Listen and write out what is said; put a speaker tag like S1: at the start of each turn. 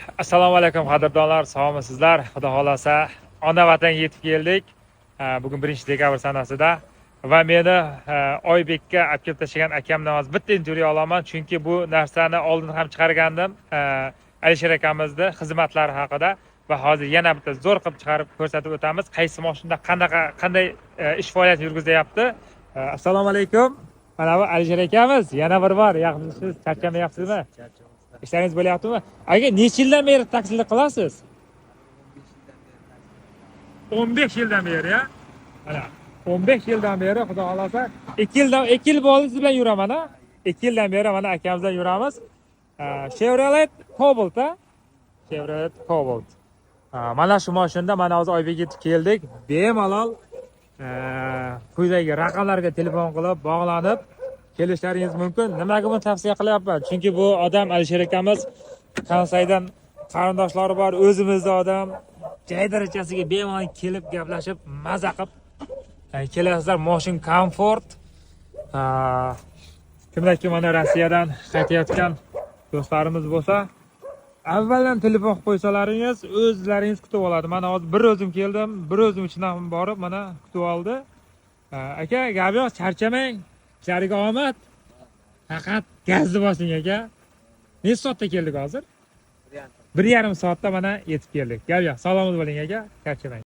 S1: Assalomu alaykum qadrdonlar, sog'misizlar? Xudo xolasa ona vatanga yetib keldik. Bugun 1-dekabr sanasida va meni Oybekka olib kelib tashlagan akamdan hozir bitta intervyu olaman, chunki bu narsani oldin ham chiqargandim. Alisher akamizni xizmatlari haqida va hozir yana bitta zo'r qilib chiqarib ko'rsatib o'tamiz. Qaysi mashinada qanday ish faoliyat yurgizyapti. Assalomu alaykum. Mana bu Alisher akamiz yana bir bor. Yaxshimisiz? Charchamayapsizmi? İşleriniz bo'lyaptimi? Aka, necha yildan beri taksilik qilasiz? 15 yildan beri ya. Mana 15 yildan beri xudo xolasa 2 yil bo'ldi siz bilan yuraman ha. 2 yildan beri mana akamiz bilan yuramiz. Chevrolet Cobalt ha. Chevrolet Cobalt. Mana shu mashinada mana hozir Oybekka yetib keldik. Bemalol quyidagi raqamlarga telefon qilib bog'lanib kelishlaringiz mumkin. Nimaga buni tavsiya qilyapman? Chunki bu odam Alisher akamiz Kansaydan qarindoshlari bor, o'zimizda odam joy darajasiga bemalol kelib gaplashib, maza qilib kelasizlar. Moshin komfort. Kimlarki mana Rossiyadan qaytayotgan do'stlarimiz bo'lsa, avvaldan telefon qilib qo'ysalaringiz, o'zlaringiz kutib oladi. Mana hozir bir o'zim keldim, bir o'zim ichdan borib, mana kutib oldi. Aka, gap yo'q, charchamang. Ishlarga omad. Faqat gazni bosing aka. Necha soatda keldik hozir? 1,5 soatda mana yetib keldik. Gap yo'q, salomat bo'ling aka, charchamang.